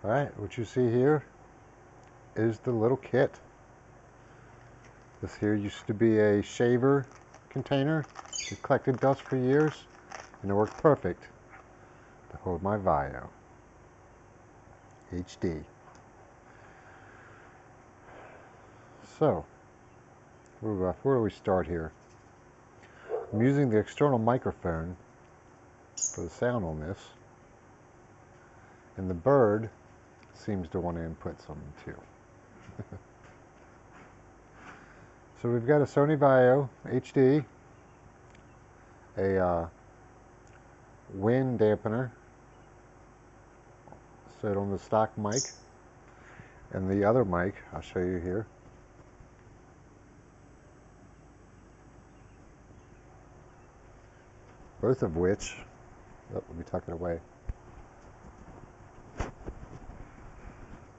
Alright, what you see here is the little kit. This here used to be a shaver container. It collected dust for years and it worked perfect to hold my Vaio HD. So, where do we start here? I'm using the external microphone for the sound on this, and the bird seems to want to input something too. So we've got a Sony Vaio HD, a wind dampener set on the stock mic, and the other mic I'll show you here. Both of which, let me tuck it away.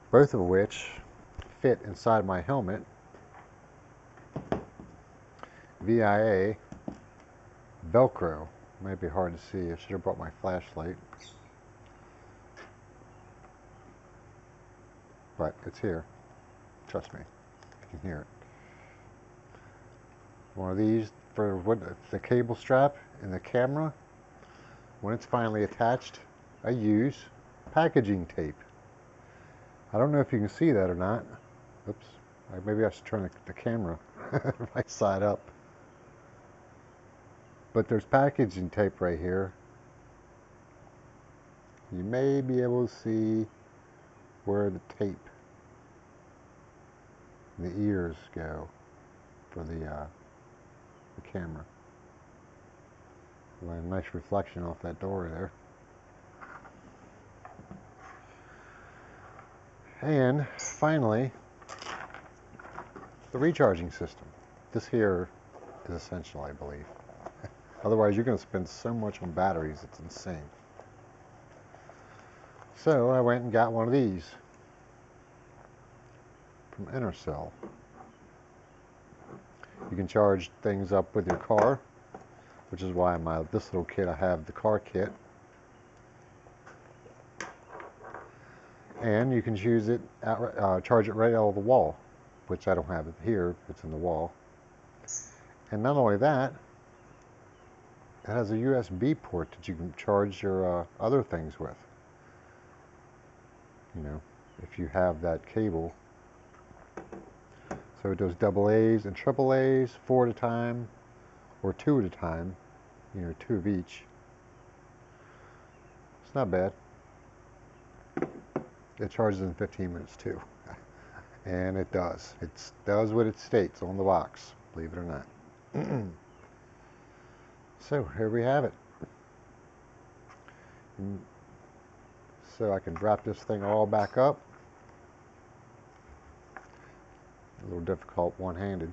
Both of which fit inside my helmet via Velcro. Might be hard to see. I should have brought my flashlight. But it's here. Trust me. You can hear it. One of these for the cable strap and the camera. When it's finally attached, I use packaging tape. I don't know if you can see that or not. Oops. Maybe I should turn the camera right side up. But there's packaging tape right here. You may be able to see where the tape, the ears go for the camera. Well, a nice reflection off that door there. And finally, the recharging system. This here is essential, I believe. Otherwise, you're going to spend so much on batteries, it's insane. So I went and got one of these from Intercell. You can charge things up with your car, which is why this little kit, I have the car kit. And you can choose it, charge it right out of the wall, which I don't have it here, it's in the wall. And not only that, it has a USB port that you can charge your other things with. You know, if you have that cable. So it does AA's and AAA's, 4 at a time, or 2 at a time. You know, 2 of each. It's not bad. It charges in 15 minutes too. And it does. It does what it states on the box, believe it or not. So here we have it. So I can wrap this thing all back up. A little difficult one-handed.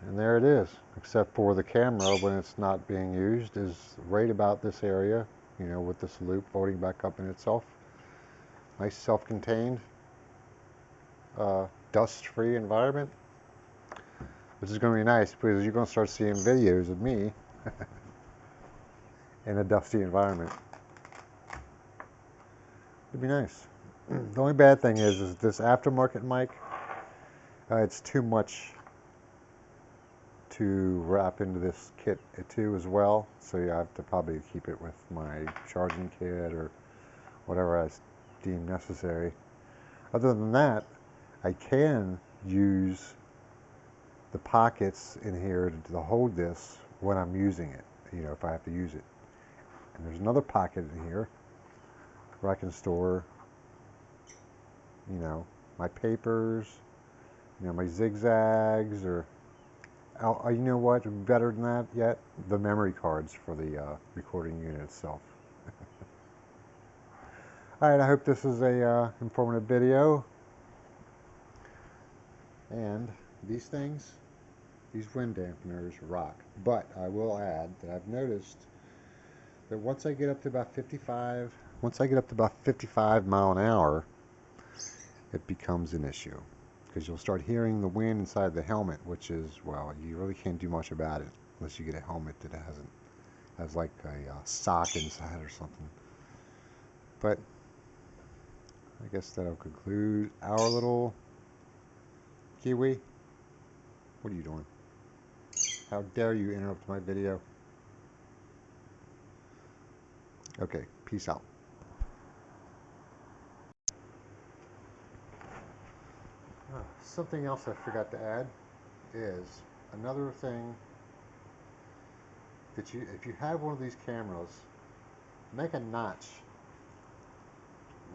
And there it is, except for the camera when it's not being used is right about this area, you know, with this loop folding back up in itself. Nice self-contained, dust-free environment, which is going to be nice because you're going to start seeing videos of me in a dusty environment. It'd be nice. The only bad thing is this aftermarket mic, it's too much to wrap into this kit too as well, so you have to probably keep it with my charging kit or whatever I deem necessary. Other than that, I can use the pockets in here to hold this when I'm using it, you know, if I have to use it. And there's another pocket in here where I can store, you know, my papers, you know, my zigzags, or you know what, better than that yet, the memory cards for the recording unit itself. Alright, I hope this is a informative video. And these things, these wind dampeners rock. But I will add that I've noticed that once I get up to about 55 mile an hour, it becomes an issue. Because you'll start hearing the wind inside the helmet, which is, well, you really can't do much about it unless you get a helmet that hasn't has like a sock inside or something. But I guess that'll conclude our little Kiwi. What are you doing? How dare you interrupt my video? Okay, peace out. Something else I forgot to add is another thing that if you have one of these cameras, make a notch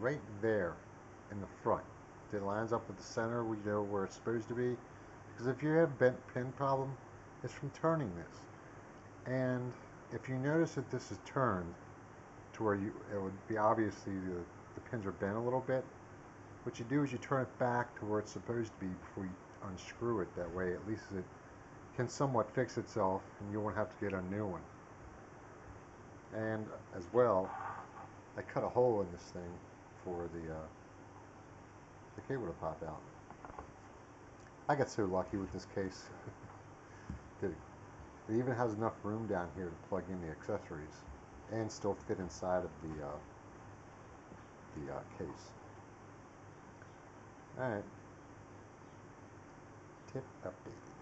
right there in the front that lines up with the center, where it's supposed to be. Because if you have bent pin problem, it's from turning this. And if you notice that this is turned to where it would be obviously the pins are bent a little bit, what you do is you turn it back to where it's supposed to be before you unscrew it. That way, at least it can somewhat fix itself, and you won't have to get a new one. And as well, I cut a hole in this thing for the cable to pop out. I got so lucky with this case. It even has enough room down here to plug in the accessories and still fit inside of the case. Alright. Tip updated.